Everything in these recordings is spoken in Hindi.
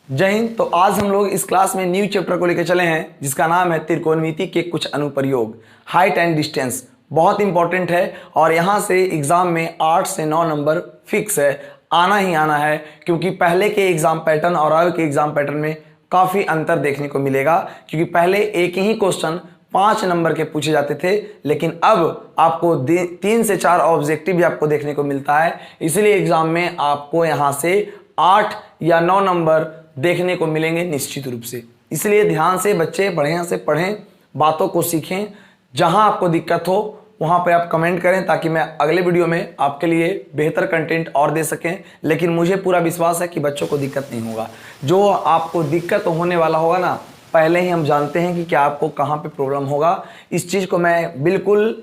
जय हिंद। तो आज हम लोग इस क्लास में न्यू चैप्टर को लेकर चले हैं जिसका नाम है त्रिकोणमिति के कुछ अनुप्रयोग। हाइट एंड डिस्टेंस बहुत इंपॉर्टेंट है और यहाँ से एग्जाम में 8 से 9 नंबर फिक्स है, आना ही आना है। क्योंकि पहले के एग्जाम पैटर्न और अब के एग्जाम पैटर्न में काफ़ी अंतर देखने को मिलेगा। क्योंकि पहले एक ही क्वेश्चन 5 नंबर के पूछे जाते थे, लेकिन अब आपको 3 से 4 ऑब्जेक्टिव भी आपको देखने को मिलता है। इसलिए एग्जाम में आपको यहाँ से 8 या 9 नंबर देखने को मिलेंगे निश्चित रूप से। इसलिए ध्यान से बच्चे बढ़िया से पढ़ें, बातों को सीखें। जहां आपको दिक्कत हो वहां पे आप कमेंट करें ताकि मैं अगले वीडियो में आपके लिए बेहतर कंटेंट और दे सकें। लेकिन मुझे पूरा विश्वास है कि बच्चों को दिक्कत नहीं होगा। जो आपको दिक्कत होने वाला होगा ना, पहले ही हम जानते हैं कि क्या आपको कहाँ पे प्रॉब्लम होगा। इस चीज़ को मैं बिल्कुल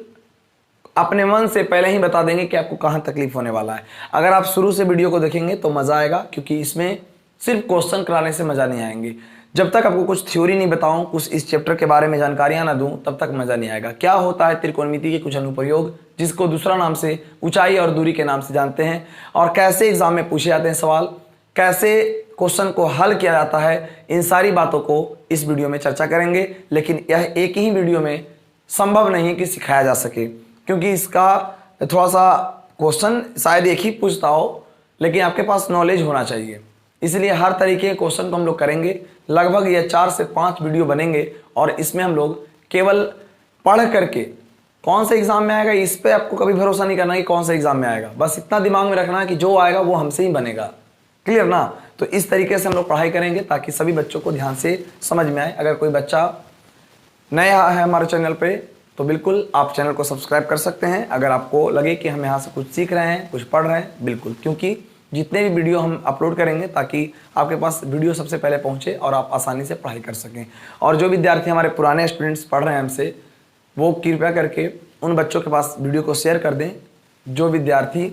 अपने मन से पहले ही बता देंगे कि आपको कहाँ तकलीफ होने वाला है। अगर आप शुरू से वीडियो को देखेंगे तो मज़ा आएगा, क्योंकि इसमें सिर्फ क्वेश्चन कराने से मज़ा नहीं आएंगे। जब तक आपको कुछ थ्योरी नहीं बताऊं, कुछ इस चैप्टर के बारे में जानकारियां ना दूं, तब तक मज़ा नहीं आएगा। क्या होता है त्रिकोणमिति के कुछ अनुप्रयोग, जिसको दूसरा नाम से ऊंचाई और दूरी के नाम से जानते हैं, और कैसे एग्जाम में पूछे जाते हैं सवाल, कैसे क्वेश्चन को हल किया जाता है, इन सारी बातों को इस वीडियो में चर्चा करेंगे। लेकिन यह एक ही वीडियो में संभव नहीं है कि सिखाया जा सके, क्योंकि इसका थोड़ा सा क्वेश्चन शायद एक ही पूछता हो, लेकिन आपके पास नॉलेज होना चाहिए। इसलिए हर तरीके के क्वेश्चन को हम लोग करेंगे। लगभग ये 4 से 5 वीडियो बनेंगे और इसमें हम लोग केवल पढ़ करके कौन से एग्जाम में आएगा इस पे आपको कभी भरोसा नहीं करना कि कौन सा एग्जाम में आएगा। बस इतना दिमाग में रखना है कि जो आएगा वो हमसे ही बनेगा। क्लियर ना? तो इस तरीके से हम लोग पढ़ाई करेंगे ताकि सभी बच्चों को ध्यान से समझ में आए। अगर कोई बच्चा नया है हमारे चैनल पे तो बिल्कुल आप चैनल को सब्सक्राइब कर सकते हैं। अगर आपको लगे कि हम यहाँ से कुछ सीख रहे हैं, कुछ पढ़ रहे हैं, बिल्कुल, क्योंकि जितने भी वीडियो हम अपलोड करेंगे ताकि आपके पास वीडियो सबसे पहले पहुंचे और आप आसानी से पढ़ाई कर सकें। और जो विद्यार्थी हमारे पुराने स्टूडेंट्स पढ़ रहे हैं हमसे, वो कृपया करके उन बच्चों के पास वीडियो को शेयर कर दें जो विद्यार्थी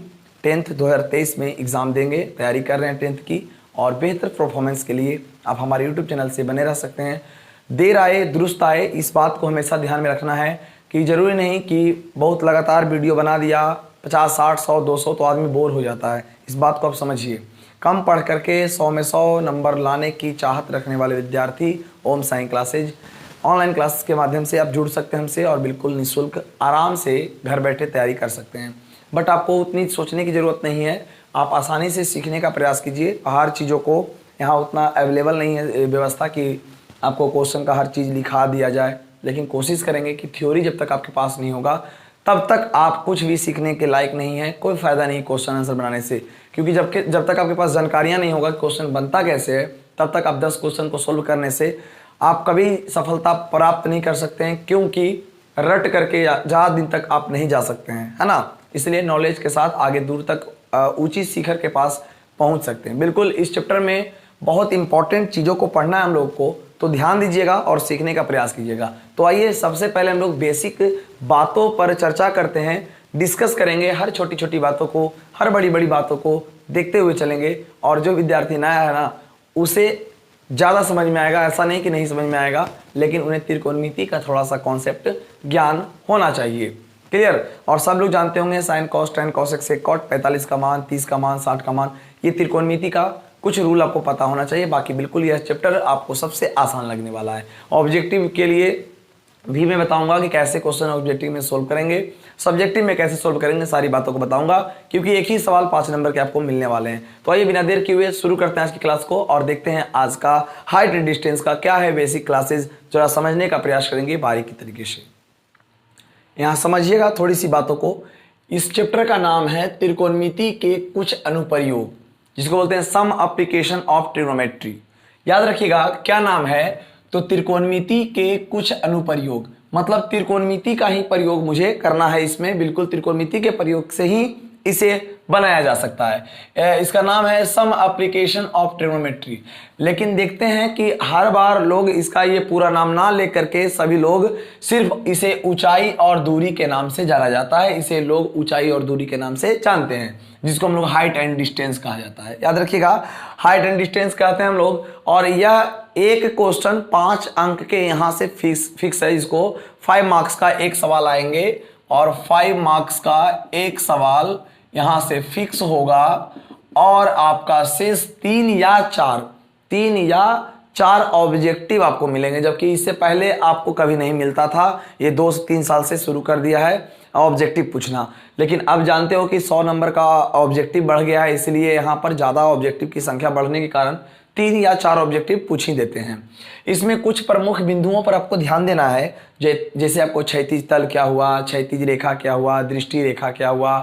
10th 2023 में एग्ज़ाम देंगे, तैयारी कर रहे हैं 10th की, और बेहतर परफॉर्मेंस के लिए आप हमारे यूट्यूब चैनल से बने रह सकते हैं। देर आए दुरुस्त आए, इस बात को हमेशा ध्यान में रखना है कि ज़रूरी नहीं कि बहुत लगातार वीडियो बना दिया 50, 60, 100, 200 तो आदमी बोर हो जाता है। इस बात को आप समझिए। कम पढ़ करके 100 में 100 नंबर लाने की चाहत रखने वाले विद्यार्थी ओम साई क्लासेज ऑनलाइन क्लासेस के माध्यम से आप जुड़ सकते हैं हमसे और बिल्कुल निःशुल्क आराम से घर बैठे तैयारी कर सकते हैं। बट आपको उतनी सोचने की ज़रूरत नहीं है, आप आसानी से सीखने का प्रयास कीजिए। हर चीज़ों को यहाँ उतना अवेलेबल नहीं है व्यवस्था कि आपको क्वेश्चन का हर चीज़ लिखा दिया जाए, लेकिन कोशिश करेंगे कि थ्योरी जब तक आपके पास नहीं होगा तब तक आप कुछ भी सीखने के लायक नहीं है। कोई फ़ायदा नहीं क्वेश्चन आंसर बनाने से, क्योंकि जब तक आपके पास जानकारियाँ नहीं होगा क्वेश्चन बनता कैसे है, तब तक आप 10 क्वेश्चन को सोल्व करने से आप कभी सफलता प्राप्त नहीं कर सकते हैं। क्योंकि रट करके ज़्यादा दिन तक आप नहीं जा सकते हैं, है ना? इसलिए नॉलेज के साथ आगे दूर तक ऊंची शिखर के पास पहुँच सकते हैं। बिल्कुल इस चैप्टर में बहुत इंपॉर्टेंट चीज़ों को पढ़ना है हम लोग को, तो ध्यान दीजिएगा और सीखने का प्रयास कीजिएगा। तो आइए सबसे पहले हम लोग बेसिक बातों पर चर्चा करते हैं, डिस्कस करेंगे। हर छोटी छोटी बातों को, हर बड़ी बड़ी बातों को देखते हुए चलेंगे। और जो विद्यार्थी नया है ना, उसे ज़्यादा समझ में आएगा, ऐसा नहीं कि नहीं समझ में आएगा, लेकिन उन्हें त्रिकोणमिति का थोड़ा सा कॉन्सेप्ट ज्ञान होना चाहिए। क्लियर? और सब लोग जानते होंगे sine cos tan cosec sec cot, 45 का मान, 30 का मान, 60 का मान, ये त्रिकोणमिति का कुछ रूल आपको पता होना चाहिए। बाकी बिल्कुल यह चैप्टर आपको सबसे आसान लगने वाला है। ऑब्जेक्टिव के लिए भी मैं बताऊंगा कि कैसे क्वेश्चन ऑब्जेक्टिव में सोल्व करेंगे, सब्जेक्टिव में कैसे सोल्व करेंगे, सारी बातों को बताऊंगा, क्योंकि एक ही सवाल 5 नंबर के आपको मिलने वाले हैं। तो आइए बिना देर किए हुए शुरू करते हैं आज की क्लास को और देखते हैं आज का हाइट एंड डिस्टेंस का क्या है बेसिक क्लासेज। जरा समझने का प्रयास करेंगे बारीकी तरीके से। यहाँ समझिएगा थोड़ी सी बातों को। इस चैप्टर का नाम है त्रिकोणमिति के कुछ अनुप्रयोग, जिसको बोलते हैं सम एप्लीकेशन ऑफ ट्रिग्नोमेट्री। याद रखिएगा क्या नाम है, तो त्रिकोणमिति के कुछ अनुप्रयोग, मतलब त्रिकोणमिति का ही प्रयोग मुझे करना है इसमें। बिल्कुल त्रिकोणमिति के प्रयोग से ही इसे बनाया जा सकता है। इसका नाम है सम एप्लीकेशन ऑफ ट्रिग्नोमेट्री। लेकिन देखते हैं कि हर बार लोग इसका ये पूरा नाम ना लेकर के सभी लोग सिर्फ इसे ऊंचाई और दूरी के नाम से जाना जाता है। इसे लोग ऊंचाई और दूरी के नाम से जानते हैं, जिसको हम लोग हाइट एंड डिस्टेंस कहा जाता है। याद रखिएगा, हाइट एंड डिस्टेंस कहते हैं हम लोग। और यह एक क्वेश्चन 5 अंक के यहाँ से फिक्स है। इसको 5 मार्क्स का एक सवाल आएंगे और 5 मार्क्स का एक सवाल यहाँ से फिक्स होगा, और आपका शेष 3 या 4 3 या 4 ऑब्जेक्टिव आपको मिलेंगे, जबकि इससे पहले आपको कभी नहीं मिलता था। ये 2 से 3 साल से शुरू कर दिया है ऑब्जेक्टिव पूछना, लेकिन अब जानते हो कि 100 नंबर का ऑब्जेक्टिव बढ़ गया है, इसलिए यहाँ पर ज़्यादा ऑब्जेक्टिव की संख्या बढ़ने के कारण 3 या 4 ऑब्जेक्टिव पूछ ही देते हैं। इसमें कुछ प्रमुख बिंदुओं पर आपको ध्यान देना है, जैसे आपको क्षैतिज तल क्या हुआ, क्षैतिज रेखा क्या हुआ, दृष्टि रेखा क्या हुआ,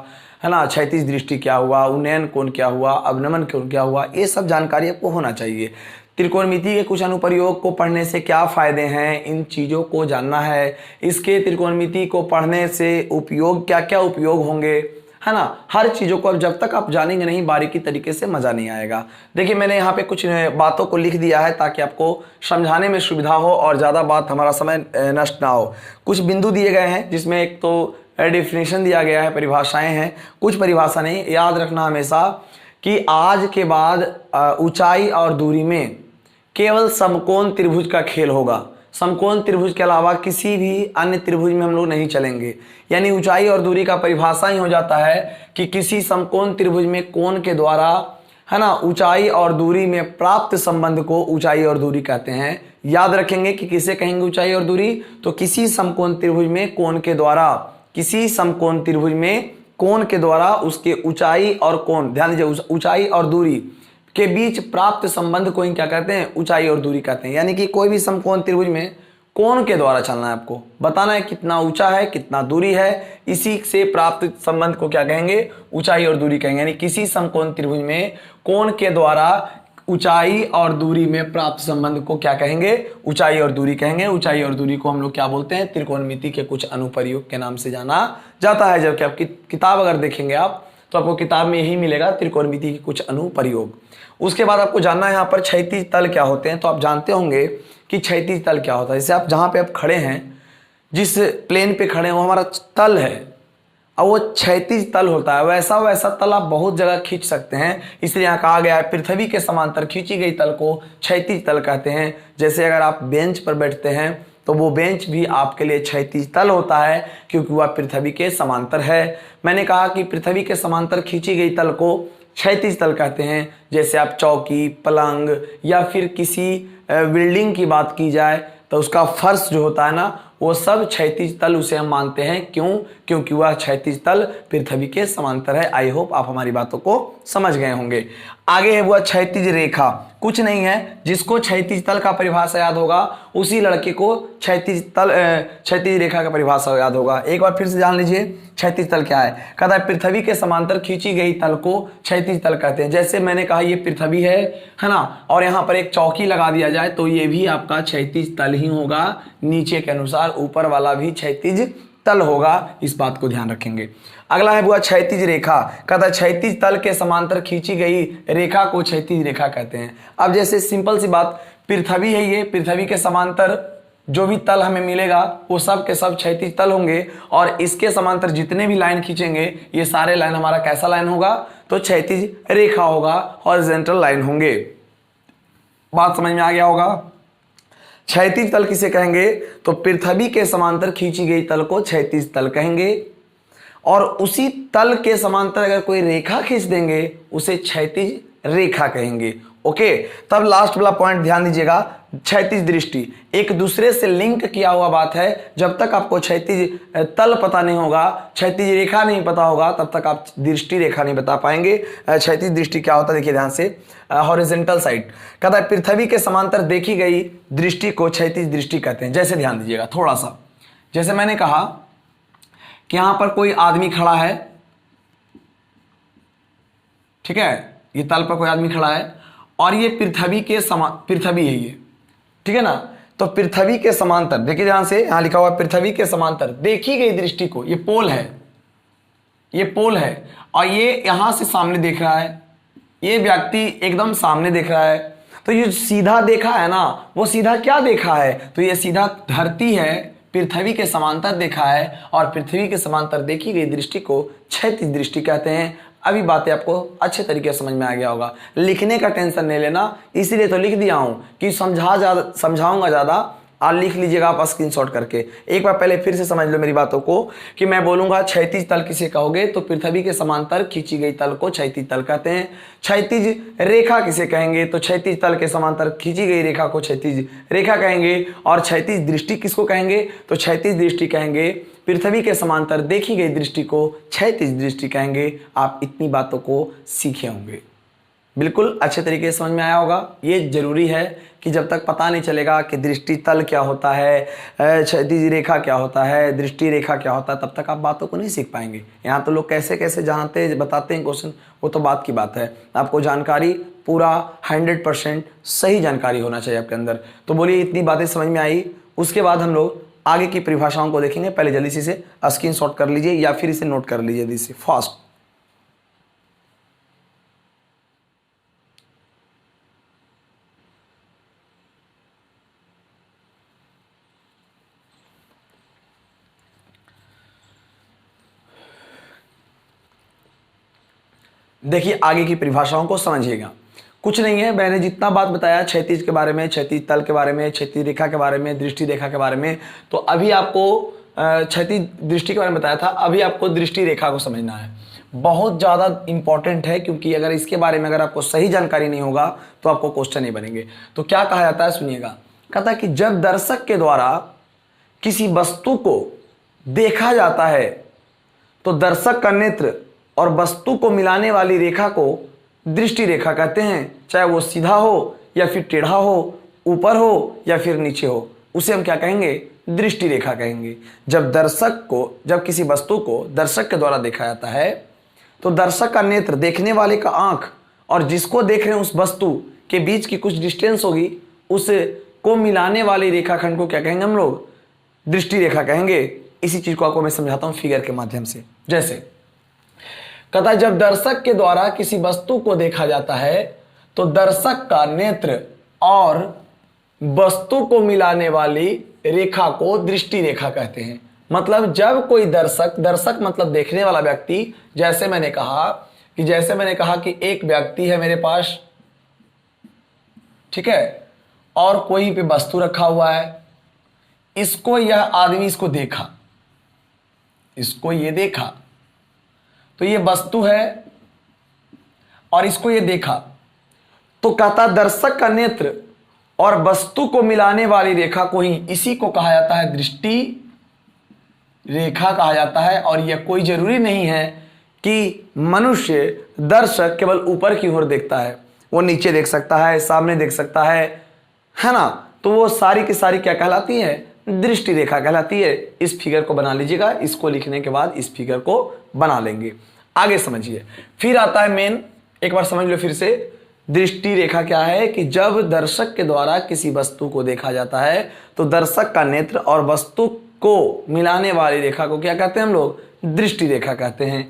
है ना, क्षैतिज दृष्टि क्या हुआ, उन्नयन कोण क्या हुआ, अवनमन कोण क्या हुआ, ये सब जानकारी आपको होना चाहिए। त्रिकोणमिति के कुछ अनुप्रयोग को पढ़ने से क्या फ़ायदे हैं, इन चीज़ों को जानना है। इसके त्रिकोणमिति को पढ़ने से उपयोग क्या क्या उपयोग होंगे, है ना, हर चीज़ों को अब जब तक आप जानेंगे नहीं बारीकी तरीके से मज़ा नहीं आएगा। देखिए मैंने यहाँ पे कुछ बातों को लिख दिया है ताकि आपको समझाने में सुविधा हो और ज़्यादा बात हमारा समय नष्ट ना हो। कुछ बिंदु दिए गए हैं जिसमें एक तो डेफिनेशन दिया गया है, परिभाषाएं हैं, कुछ परिभाषा नहीं, याद रखना हमेशा कि आज के बाद ऊंचाई और दूरी में केवल समकोण त्रिभुज का खेल होगा। समकोण त्रिभुज के अलावा किसी भी अन्य त्रिभुज में हम लोग नहीं चलेंगे। यानी ऊंचाई और दूरी का परिभाषा ही हो जाता है कि किसी समकोण त्रिभुज में कोण के द्वारा, है ना, ऊंचाई और दूरी में प्राप्त संबंध को ऊंचाई और दूरी कहते हैं। याद रखेंगे कि किसे कहेंगे ऊंचाई और दूरी, तो किसी समकोण त्रिभुज में कोण के द्वारा, किसी समकोण त्रिभुज में कोण के द्वारा उसके ऊंचाई और कोण, ध्यान दीजिए, ऊंचाई और दूरी के बीच प्राप्त संबंध को ही क्या कहते हैं, ऊंचाई और दूरी कहते हैं। यानी कि कोई भी समकोण त्रिभुज में कोण के द्वारा चलना है, आपको बताना है कितना ऊंचा है कितना दूरी है, इसी से प्राप्त संबंध को क्या कहेंगे, ऊंचाई और दूरी कहेंगे। यानी किसी समकोण त्रिभुज में कोण के द्वारा ऊंचाई और दूरी में प्राप्त संबंध को क्या कहेंगे, ऊंचाई और दूरी कहेंगे। ऊंचाई और दूरी को हम लोग क्या बोलते हैं, त्रिकोणमिति के कुछ अनुप्रयोग के नाम से जाना जाता है। जबकि आपकी किताब अगर देखेंगे आप तो आपको किताब में यही मिलेगा, त्रिकोणमिति के कुछ अनुप्रयोग। उसके बाद आपको जानना है यहाँ पर क्षैतिज तल क्या होते हैं। तो आप जानते होंगे कि क्षैतिज तल क्या होता है। जैसे आप जहाँ पे आप खड़े हैं, जिस प्लेन पे खड़े हैं वो हमारा तल है, और वो क्षैतिज तल होता है। वैसा वैसा तल आप बहुत जगह खींच सकते हैं, इसलिए यहाँ कहा गया है पृथ्वी के समांतर खींची गई तल को क्षैतिज तल कहते हैं। जैसे अगर आप बेंच पर बैठते हैं तो वो बेंच भी आपके लिए क्षैतिज तल होता है, क्योंकि वह पृथ्वी के समांतर है। मैंने कहा कि पृथ्वी के समांतर खींची गई तल को क्षैतिज तल कहते हैं। जैसे आप चौकी, पलंग या फिर किसी बिल्डिंग की बात की जाए तो उसका फर्श जो होता है ना, वो सब क्षैतिज तल उसे हम मानते हैं। क्यों? क्योंकि वह क्षैतिज तल पृथ्वी के समांतर है। आई होप आप हमारी बातों को समझ गए होंगे। आगे है वह क्षैतिज रेखा। कुछ नहीं है, जिसको क्षैतिज तल का परिभाषा याद होगा उसी लड़के को क्षैतिज रेखा का परिभाषा याद होगा। एक बार फिर से जान लीजिए क्षैतिज तल क्या है। कहता है पृथ्वी के समांतर खींची गई तल को क्षैतिज तल कहते हैं। जैसे मैंने कहा ये पृथ्वी है ना, और यहाँ पर एक चौकी लगा दिया जाए तो ये भी आपका क्षैतिज तल ही होगा। नीचे के अनुसार ऊपर वाला भी क्षैतिज तल होगा, इस बात को ध्यान रखेंगे। अगला है वो क्षैतिज रेखा। कहता है क्षैतिज तल के समांतर खींची गई रेखा को क्षैतिज रेखा कहते हैं। अब जैसे सिंपल सी बात, पृथ्वी है, ये पृथ्वी के समांतर जो भी तल हमें मिलेगा वो सब के सब क्षैतिज तल होंगे, और इसके समांतर जितने भी लाइन खींचेंगे ये सारे लाइन हमारा कैसा लाइन होगा, तो क्षैतिज रेखा होगा, हॉरिजॉन्टल लाइन होंगे। बात समझ में आ गया होगा। क्षैतिज तल किसे कहेंगे, तो पृथ्वी के समांतर खींची गई तल को क्षैतिज तल कहेंगे, और उसी तल के समांतर अगर कोई रेखा खींच देंगे उसे क्षैतिज रेखा कहेंगे। ओके, तब लास्ट वाला पॉइंट ध्यान दीजिएगा, क्षैतिज दृष्टि एक दूसरे से लिंक किया हुआ बात है। जब तक आपको क्षैतिज तल पता नहीं होगा, क्षैतिज रेखा नहीं पता होगा, तब तक आप दृष्टि रेखा नहीं बता पाएंगे। क्षैतिज दृष्टि क्या होता है देखिए ध्यान से, हॉरिजॉन्टल साइड। कहता है पृथ्वी के समांतर देखी गई दृष्टि को क्षैतिज दृष्टि कहते हैं। जैसे ध्यान दीजिएगा थोड़ा सा, जैसे मैंने कहा कि यहां पर कोई आदमी खड़ा है, ठीक है, ये तल पर कोई आदमी खड़ा है और ये पृथ्वी है ये, ठीक है ना। तो पृथ्वी के समांतर देखिए ध्यान से, यहां लिखा हुआ है पृथ्वी के समांतर देखी गई दृष्टि को, ये पोल है, ये पोल है, और ये यहां से सामने देख रहा है, ये व्यक्ति एकदम सामने देख रहा है। तो ये सीधा देखा है ना, वो सीधा क्या देखा है, तो ये सीधा धरती है, पृथ्वी के समांतर देखा है, और पृथ्वी के समांतर देखी गई दृष्टि को क्षैतिज दृष्टि कहते हैं। अभी बातें आपको अच्छे तरीके से समझ में आ गया होगा। लिखने का टेंशन नहीं लेना, इसीलिए तो लिख दिया हूं कि समझाऊंगा ज़्यादा, लिख लीजिएगा आप स्क्रीनशॉट करके। एक बार पहले फिर से समझ लो मेरी बातों को कि मैं बोलूंगा क्षैतिज तल किसे कहोगे तो पृथ्वी के समांतर खींची गई तल को क्षैतिज तल कहते हैं। क्षैतिज रेखा किसे कहेंगे तो क्षैतिज तल के समांतर खींची गई रेखा को क्षैतिज रेखा कहेंगे। और क्षैतिज दृष्टि किसको कहेंगे तो क्षैतिज दृष्टि कहेंगे पृथ्वी के समांतर देखी गई दृष्टि को क्षैतिज दृष्टि कहेंगे। आप इतनी बातों को सीखे होंगे, बिल्कुल अच्छे तरीके से समझ में आया होगा। ये जरूरी है कि जब तक पता नहीं चलेगा कि दृष्टि तल क्या होता है, क्षैतिज रेखा क्या होता है, दृष्टि रेखा क्या होता है, तब तक आप बातों को नहीं सीख पाएंगे। यहाँ तो लोग कैसे कैसे जानते हैं बताते हैं क्वेश्चन, वो तो बात की बात है। आपको जानकारी पूरा 100% सही जानकारी होना चाहिए आपके अंदर। तो बोलिए इतनी बातें समझ में आई। उसके बाद हम लोग आगे की परिभाषाओं को देखेंगे। पहले जल्दी से इसे स्क्रीनशॉट कर लीजिए या फिर इसे नोट कर लीजिए जल्दी से फास्ट। देखिए आगे की परिभाषाओं को समझिएगा। कुछ नहीं है, मैंने जितना बात बताया क्षैतिज के बारे में, क्षैतिज तल के बारे में, क्षैतिज रेखा के बारे में, दृष्टि रेखा के बारे में, तो अभी आपको क्षैतिज दृष्टि के बारे में बताया था। अभी आपको दृष्टि रेखा को समझना है। बहुत ज़्यादा इंपॉर्टेंट है क्योंकि अगर इसके बारे में अगर आपको सही जानकारी नहीं होगा तो आपको क्वेश्चन नहीं बनेंगे। तो क्या कहा जाता है सुनिएगा। कहता है कि जब दर्शक के द्वारा किसी वस्तु को देखा जाता है तो दर्शक का नेत्र और वस्तु को मिलाने वाली रेखा को दृष्टि रेखा कहते हैं। चाहे वो सीधा हो या फिर टेढ़ा हो, ऊपर हो या फिर नीचे हो, उसे हम क्या कहेंगे दृष्टि रेखा कहेंगे। जब किसी वस्तु को दर्शक के द्वारा देखा जाता है तो दर्शक का नेत्र, देखने वाले का आंख और जिसको देख रहे हैं उस वस्तु के बीच की कुछ डिस्टेंस होगी, उसको मिलाने वाली रेखाखंड को क्या कहेंगे हम लोग दृष्टि रेखा कहेंगे। इसी चीज को आपको मैं समझाता हूं फिगर के माध्यम से। जैसे कहता है जब दर्शक के द्वारा किसी वस्तु को देखा जाता है तो दर्शक का नेत्र और वस्तु को मिलाने वाली रेखा को दृष्टि रेखा कहते हैं। मतलब जब कोई दर्शक मतलब देखने वाला व्यक्ति, जैसे मैंने कहा कि एक व्यक्ति है मेरे पास, ठीक है, और कोई पे वस्तु रखा हुआ है, इसको यह आदमी इसको देखा, इसको ये देखा, तो ये वस्तु है और इसको ये देखा, तो कहता दर्शक का नेत्र और वस्तु को मिलाने वाली रेखा को ही, इसी को कहा जाता है दृष्टि रेखा कहा जाता है। और यह कोई जरूरी नहीं है कि मनुष्य दर्शक केवल ऊपर की ओर देखता है, वो नीचे देख सकता है, सामने देख सकता है ना। तो वो सारी की सारी क्या कहलाती है दृष्टि रेखा कहलाती है। इस फिगर को बना लीजिएगा, इसको लिखने के बाद इस फिगर को बना लेंगे। आगे समझिए, फिर आता है मेन, एक बार समझ लो फिर से। दृष्टि रेखा क्या है कि जब दर्शक के द्वारा किसी वस्तु को देखा जाता है तो दर्शक का नेत्र और वस्तु को मिलाने वाली रेखा को क्या कहते हैं हम लोग दृष्टि रेखा कहते हैं।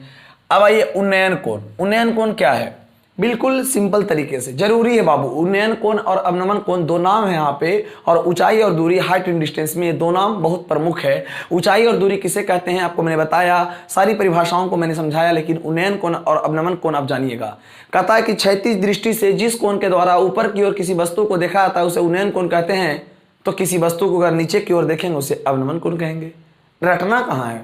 अब आइए उन्नयन कोण। उन्नयन कोण क्या है, बिल्कुल सिंपल तरीके से, जरूरी है बाबू। उन्नयन कोण और अवनमन कोण दो नाम है यहाँ पे, और ऊंचाई और दूरी, हाइट एंड डिस्टेंस में ये दो नाम बहुत प्रमुख है। ऊंचाई और दूरी किसे कहते हैं आपको मैंने बताया, सारी परिभाषाओं को मैंने समझाया, लेकिन उन्नयन कोण और अवनमन कोण आप जानिएगा। कहता है कि क्षैतिज दृष्टि से जिस कोण के द्वारा ऊपर की ओर किसी वस्तु को देखा जाता है उसे उन्नयन कोण कहते हैं, तो किसी वस्तु को अगर नीचे की ओर देखेंगे उसे अवनमन कोण कहेंगे। रटना कहाँ है,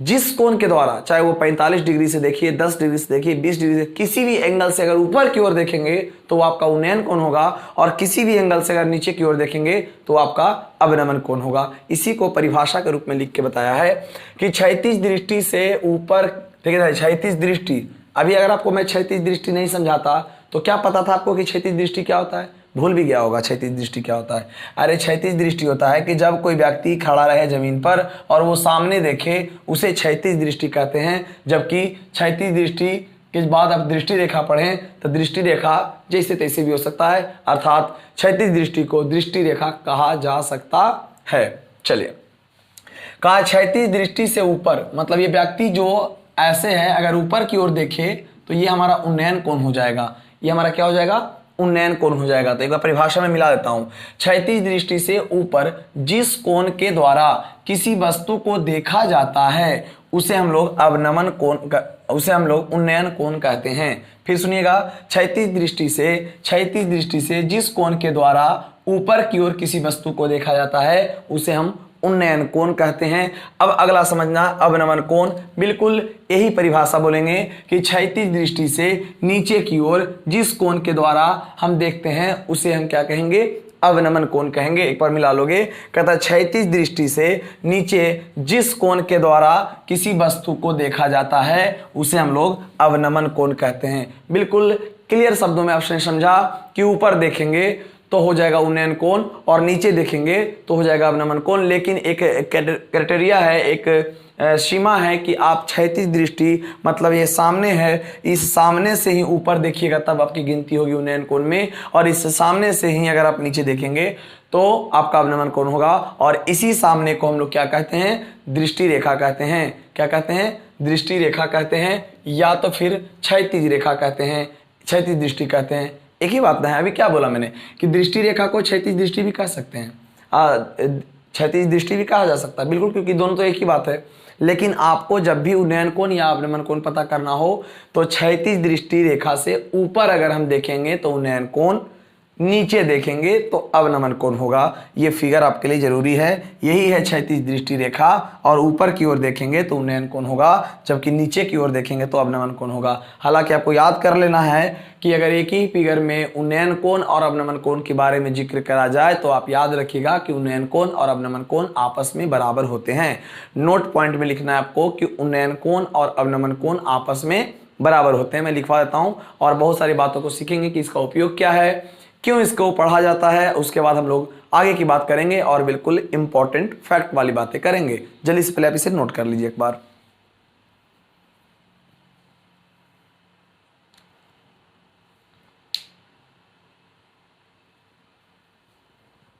जिस कोण के द्वारा, चाहे वो 45 डिग्री से देखिए, 10 डिग्री से देखिए, 20 डिग्री से, किसी भी एंगल से अगर ऊपर की ओर देखेंगे तो वो आपका उन्नयन कोण होगा, और किसी भी एंगल से अगर नीचे की ओर देखेंगे तो आपका अवनमन कोण होगा। इसी को परिभाषा के रूप में लिख के बताया है कि क्षैतिज दृष्टि से ऊपर, देखिए क्षैतिज दृष्टि, अभी अगर आपको मैं क्षैतिज दृष्टि नहीं समझाता तो क्या पता था आपको कि क्षैतिज दृष्टि क्या होता है, भूल भी गया होगा क्षैतिज दृष्टि क्या होता है। अरे क्षैतिज दृष्टि होता है कि जब कोई व्यक्ति खड़ा रहे जमीन पर और वो सामने देखे, उसे क्षैतिज दृष्टि कहते हैं। जबकि क्षैतिज दृष्टि के बाद आप दृष्टि रेखा पढ़ें तो दृष्टि रेखा जैसे तैसे भी हो सकता है, अर्थात क्षैतिज दृष्टि को दृष्टि रेखा कहा जा सकता है। चलिए, कहा क्षैतिज दृष्टि से ऊपर, मतलब ये व्यक्ति जो ऐसे है अगर ऊपर की ओर देखे तो ये हमारा उन्नयन कोण हो जाएगा। ये हमारा क्या हो जाएगा, उन्नयन कोण हो जाएगा। तो एक बार परिभाषा में मिला देता हूं, क्षैतिज दृष्टि से ऊपर जिस कोण के द्वारा किसी वस्तु को देखा जाता है उसे हम लोग अवनमन कोण उसे हम लोग उन्नयन कोण कहते हैं। फिर सुनिएगा, क्षैतिज दृष्टि से जिस कोण के द्वारा ऊपर की ओर किसी वस्तु को देखा जाता है उसे हम उन्नयन कोण कहते हैं। अब अगला समझना, अवनमन कोण। बिल्कुल यही परिभाषा बोलेंगे कि क्षैतिज दृष्टि से नीचे की ओर जिस कोण के द्वारा हम देखते हैं उसे हम क्या कहेंगे, अवनमन कोण कहेंगे। एक बार मिला लोगे, कहता है क्षैतिज दृष्टि से नीचे जिस कोण के द्वारा किसी वस्तु को देखा जाता है उसे हम लोग अवनमन कोण कहते हैं। बिल्कुल क्लियर शब्दों में आपने समझा कि ऊपर देखेंगे तो हो जाएगा उन्नयन कोण और नीचे देखेंगे तो हो जाएगा अवनमन कोण। लेकिन एक क्राइटेरिया है, एक सीमा है कि आप क्षैतिज दृष्टि मतलब ये सामने है, इस सामने से ही ऊपर देखिएगा तब आपकी गिनती होगी उन्नयन कोण में, और इस सामने से ही अगर आप नीचे देखेंगे तो आपका अवनमन कोण होगा। और इसी सामने को हम लोग क्या कहते हैं, दृष्टि रेखा कहते हैं। क्या कहते हैं, दृष्टि रेखा कहते हैं, या तो फिर क्षैतिज रेखा कहते हैं, क्षैतिज दृष्टि कहते हैं। एक ही बात है, अभी क्या बोला मैंने कि दृष्टि रेखा को क्षैतिज दृष्टि भी कह सकते हैं, क्षैतिज दृष्टि भी कहा जा सकता है, बिल्कुल, क्योंकि दोनों तो एक ही बात है। लेकिन आपको जब भी उन्नयन कोण या अवनमन कोण पता करना हो तो क्षैतिज दृष्टि रेखा से ऊपर अगर हम देखेंगे तो उन्नयन कोण, नीचे देखेंगे तो अवनमन कोण होगा। ये फिगर आपके लिए जरूरी है। यही है क्षैतिज दृष्टि रेखा, और ऊपर की ओर देखेंगे तो उन्नयन कोण होगा, जबकि नीचे की ओर देखेंगे तो अवनमन कोण होगा। हालांकि आपको याद कर लेना है कि अगर एक ही फिगर में उन्नयन कोण और अवनमन कोण के बारे में जिक्र करा जाए तो आप याद रखिएगा कि उन्नयन कोण और अवनमन कोण आपस में बराबर होते हैं। नोट पॉइंट में लिखना है आपको कि उन्नयन कोण और अवनमन कोण आपस में बराबर होते हैं। मैं लिखवा देता हूँ और बहुत सारी बातों को सीखेंगे कि इसका उपयोग क्या है, क्यों इसको पढ़ा जाता है। उसके बाद हम लोग आगे की बात करेंगे और बिल्कुल इंपॉर्टेंट फैक्ट वाली बातें करेंगे। जल्दी से पहले आप इसे नोट कर लीजिए एक बार।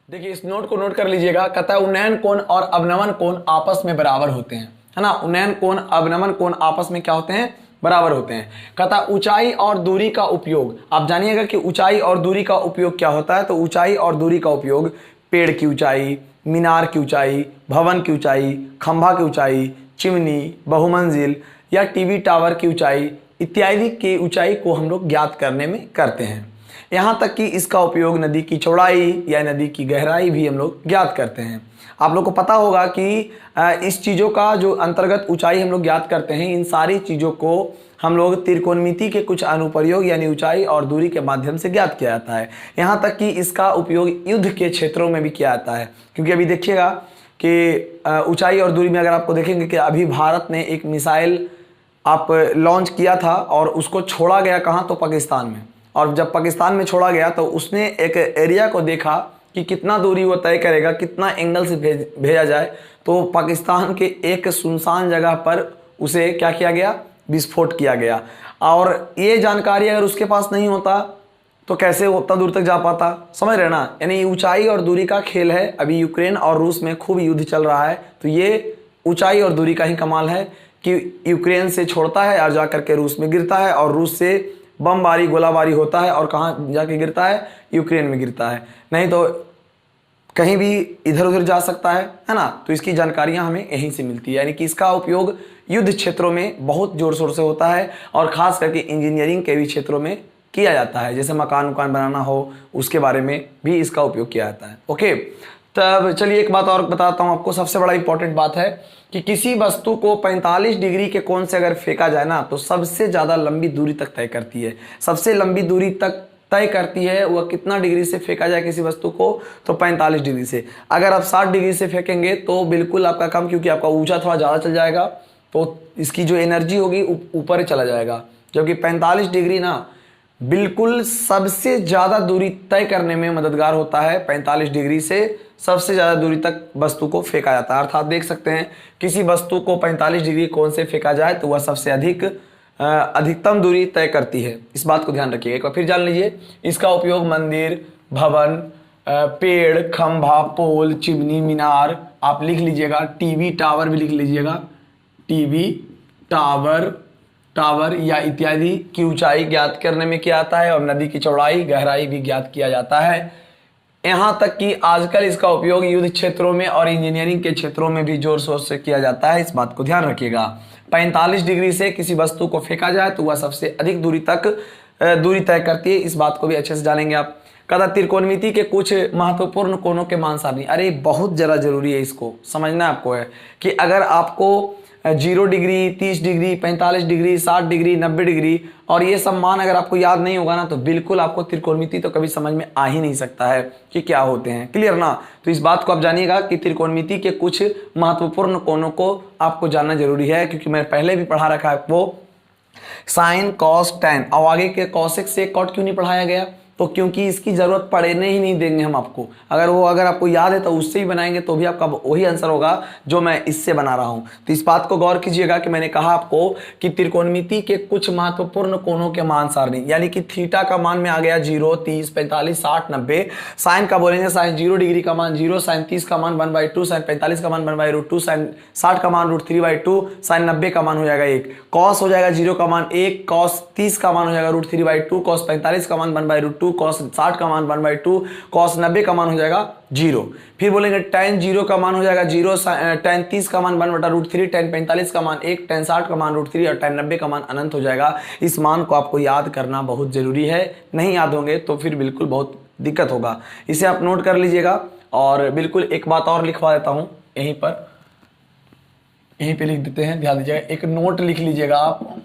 देखिए, इस नोट को नोट कर लीजिएगा। कहता है उन्नयन कोण और अवनमन कोण आपस में बराबर होते हैं, है ना। उन्नयन कोण अवनमन कोण आपस में क्या होते हैं, बराबर होते हैं। कहता ऊंचाई और दूरी का उपयोग, आप जानिएगा कि ऊंचाई और दूरी का उपयोग क्या होता है। तो ऊंचाई और दूरी का उपयोग पेड़ की ऊंचाई, मीनार की ऊंचाई, भवन की ऊंचाई, खंभा की ऊंचाई, चिमनी, बहुमंजिल या टीवी टावर की ऊंचाई इत्यादि की ऊंचाई को हम लोग ज्ञात करने में करते हैं। यहाँ तक कि इसका उपयोग नदी की चौड़ाई या नदी की गहराई भी हम लोग ज्ञात करते हैं। आप लोग को पता होगा कि इस चीज़ों का जो अंतर्गत ऊंचाई हम लोग ज्ञात करते हैं, इन सारी चीज़ों को हम लोग त्रिकोणमिति के कुछ अनुप्रयोग यानी ऊंचाई और दूरी के माध्यम से ज्ञात किया जाता है। यहाँ तक कि इसका उपयोग युद्ध के क्षेत्रों में भी किया जाता है, क्योंकि अभी देखिएगा कि ऊंचाई और दूरी में अगर आपको देखेंगे कि अभी भारत ने एक मिसाइल आप लॉन्च किया था और उसको छोड़ा गया कहाँ, तो पाकिस्तान में। और जब पाकिस्तान में छोड़ा गया तो उसने एक एरिया को देखा कि कितना दूरी वो तय करेगा, कितना एंगल से भेजा जाए। तो पाकिस्तान के एक सुनसान जगह पर उसे क्या किया गया, विस्फोट किया गया। और ये जानकारी अगर उसके पास नहीं होता तो कैसे उतना दूर तक जा पाता, समझ रहे ना। यानी ऊंचाई और दूरी का खेल है। अभी यूक्रेन और रूस में खूब युद्ध चल रहा है, तो ये ऊंचाई और दूरी का ही कमाल है कि यूक्रेन से छोड़ता है और जाकर के रूस में गिरता है, और रूस से बमबारी गोलाबारी होता है और कहाँ जाके गिरता है, यूक्रेन में गिरता है। नहीं तो कहीं भी इधर उधर जा सकता है ना। तो इसकी जानकारियां हमें यहीं से मिलती है। यानी कि इसका उपयोग युद्ध क्षेत्रों में बहुत जोर शोर से होता है, और खास करके इंजीनियरिंग के भी क्षेत्रों में किया जाता है। जैसे मकान बनाना हो, उसके बारे में भी इसका उपयोग किया जाता है। ओके, तब चलिए एक बात और बताता हूँ आपको। सबसे बड़ा इंपॉर्टेंट बात है कि किसी वस्तु को 45 डिग्री के कोण से अगर फेंका जाए ना तो सबसे ज़्यादा लंबी दूरी तक तय करती है। सबसे लंबी दूरी तक तय करती है वह कितना डिग्री से फेंका जाए किसी वस्तु को, तो 45 डिग्री से। अगर आप 60 डिग्री से फेंकेंगे तो बिल्कुल आपका कम, क्योंकि आपका ऊंचा थोड़ा ज़्यादा चल जाएगा तो इसकी जो एनर्जी होगी ऊपर ही चला जाएगा। जबकि 45 डिग्री ना बिल्कुल सबसे ज़्यादा दूरी तय करने में मददगार होता है। 45 डिग्री से सबसे ज़्यादा दूरी तक वस्तु को फेंका जाता है। अर्थात देख सकते हैं किसी वस्तु को 45 डिग्री कोण से फेंका जाए तो वह सबसे अधिकतम दूरी तय करती है। इस बात को ध्यान रखिएगा। एक बार फिर जान लीजिए, इसका उपयोग मंदिर, भवन, पेड़, खंभा, पोल, चिमनी, मीनार, आप लिख लीजिएगा। टीवी टावर भी लिख लीजिएगा। टीवी टावर या इत्यादि की ऊंचाई ज्ञात करने में किया जाता है, और नदी की चौड़ाई गहराई भी ज्ञात किया जाता है। यहाँ तक कि आजकल इसका उपयोग युद्ध क्षेत्रों में और इंजीनियरिंग के क्षेत्रों में भी जोर शोर से किया जाता है, इस बात को ध्यान रखिएगा। 45 डिग्री से किसी वस्तु को फेंका जाए तो वह सबसे अधिक दूरी तय करती है, इस बात को भी अच्छे से जानेंगे आप। कहता त्रिकोणमिति के कुछ महत्वपूर्ण कोणों के मान सारणी। अरे बहुत जरा जरूरी है, इसको समझना आपको है कि अगर आपको 0 degree, 30 degree, 45 degree, 60 degree, 90 degree और ये सब मान अगर आपको याद नहीं होगा ना तो बिल्कुल आपको त्रिकोणमिति तो कभी समझ में आ ही नहीं सकता है कि क्या होते हैं। क्लियर ना? तो इस बात को आप जानिएगा कि त्रिकोणमिति के कुछ महत्वपूर्ण कोणों को आपको जानना जरूरी है, क्योंकि मैंने पहले भी पढ़ा रखा है वो साइन, कॉस, टैन। और आगे के कॉसेक से कॉट क्यों नहीं पढ़ाया गया? तो क्योंकि इसकी जरूरत पड़ने ही नहीं देंगे हम आपको। अगर आपको याद है तो उससे ही बनाएंगे तो भी आपका वही आंसर होगा जो मैं इससे बना रहा हूं। तो इस बात को गौर कीजिएगा कि मैंने कहा आपको कि त्रिकोणमिति के कुछ महत्वपूर्ण कोणों के मान सारणी, यानी कि थीटा का मान में आ गया 0, 30, 45, 60, 90। साइन का बोलेंगे साइन 0 डिग्री का मान 0, साइन 30 का मान 1/2, साइन 45 का मान 1/√2, साइन 60 का मान √3/2, साइन 90 का मान हो जाएगा 1। कॉस हो जाएगा 0 का मान 1, कॉस 30 का मान हो जाएगा √3/2, कॉस 45 का मान 1/√2, कॉस 60 का मान 1/2, कॉस 90 का मान हो जाएगा 0। फिर बोलेंगे tan 0 का मान हो जाएगा 0, tan 30 का मान 1/√3, tan 45 का मान 1, tan 60 का मान √3 और tan 90 का मान अनंत हो जाएगा। इस मान को आपको याद करना बहुत जरूरी है, नहीं याद होंगे तो फिर बिल्कुल बहुत दिक्कत होगा। इसे आप नोट कर लीजिएगा। और बिल्कुल एक बात और लिखवा देता हूं यहीं पे लिख देते हैं, ध्यान दीजिएगा। एक नोट लिख लीजिएगा आप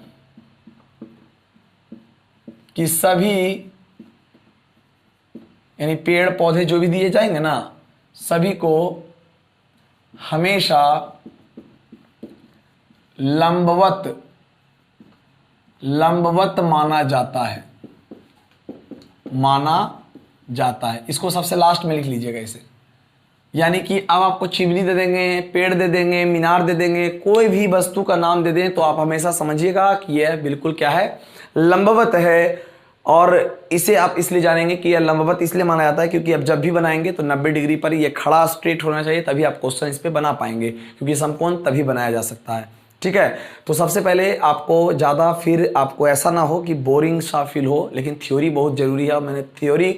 कि सभी यानी पेड़ पौधे जो भी दिए जाएंगे ना, सभी को हमेशा लंबवत माना जाता है। इसको सबसे लास्ट में लिख लीजिएगा इसे। यानी कि अब आपको चिमनी दे देंगे, पेड़ दे देंगे, मीनार दे देंगे, कोई भी वस्तु का नाम दे दें तो आप हमेशा समझिएगा कि यह बिल्कुल क्या है, लंबवत है। और इसे आप इसलिए जानेंगे कि यह लंबवत इसलिए माना जाता है क्योंकि अब जब भी बनाएंगे तो 90 डिग्री पर ये खड़ा स्ट्रेट होना चाहिए, तभी आप क्वेश्चन इस पे बना पाएंगे, क्योंकि समकोण तभी बनाया जा सकता है। ठीक है, तो सबसे पहले आपको ज़्यादा फिर आपको ऐसा ना हो कि बोरिंग सा फील हो, लेकिन थ्योरी बहुत ज़रूरी है। मैंने थ्योरी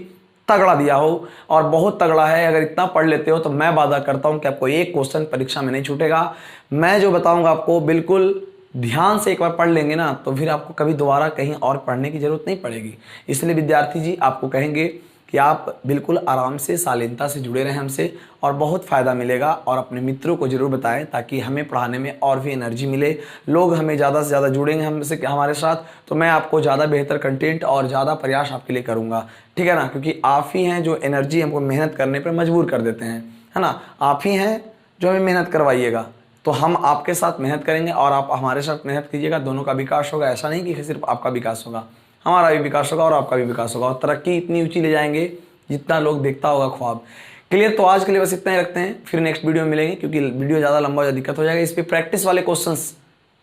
तगड़ा दिया हो और बहुत तगड़ा है, अगर इतना पढ़ लेते हो तो मैं वादा करता हूँ कि आपको एक क्वेश्चन परीक्षा में नहीं छूटेगा। मैं जो बताऊँगा आपको बिल्कुल ध्यान से एक बार पढ़ लेंगे ना तो फिर आपको कभी दोबारा कहीं और पढ़ने की जरूरत नहीं पड़ेगी। इसलिए विद्यार्थी जी आपको कहेंगे कि आप बिल्कुल आराम से शालीनता से जुड़े रहें हमसे और बहुत फ़ायदा मिलेगा। और अपने मित्रों को जरूर बताएं ताकि हमें पढ़ाने में और भी एनर्जी मिले, लोग हमें ज़्यादा से ज़्यादा जुड़ेंगे हमारे साथ, तो मैं आपको ज़्यादा बेहतर कंटेंट और ज़्यादा प्रयास आपके लिए करूँगा। ठीक है ना? क्योंकि आप ही हैं जो एनर्जी हमको मेहनत करने पर मजबूर कर देते हैं, है ना? आप ही हैं जो हमें मेहनत करवाइएगा। तो हम आपके साथ मेहनत करेंगे और आप हमारे साथ मेहनत कीजिएगा, दोनों का विकास होगा। ऐसा नहीं कि सिर्फ आपका विकास होगा, हमारा भी विकास होगा और आपका भी विकास होगा, और तरक्की इतनी ऊंची ले जाएंगे जितना लोग देखता होगा ख्वाब। क्लियर? तो आज के लिए बस इतना ही रखते हैं, फिर नेक्स्ट वीडियो में मिलेंगे, क्योंकि वीडियो ज़्यादा लंबा हो दिक्कत हो जाएगा। इस पर प्रैक्टिस वाले क्वेश्चंस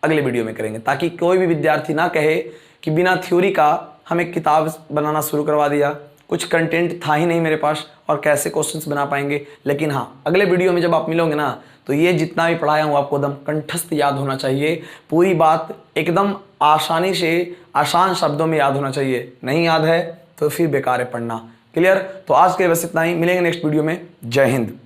अगले वीडियो में करेंगे, ताकि कोई भी विद्यार्थी ना कहे कि बिना थ्योरी का हमें किताब बनाना शुरू करवा दिया, कुछ कंटेंट था ही नहीं मेरे पास और कैसे क्वेश्चंस बना पाएंगे। लेकिन हाँ, अगले वीडियो में जब आप मिलोगे ना तो ये जितना भी पढ़ाया हूँ आपको एकदम कंठस्थ याद होना चाहिए, पूरी बात एकदम आसानी से आसान शब्दों में याद होना चाहिए। नहीं याद है तो फिर बेकार है पढ़ना। क्लियर? तो आज के लिए बस इतना ही, मिलेंगे नेक्स्ट वीडियो में। जय हिंद।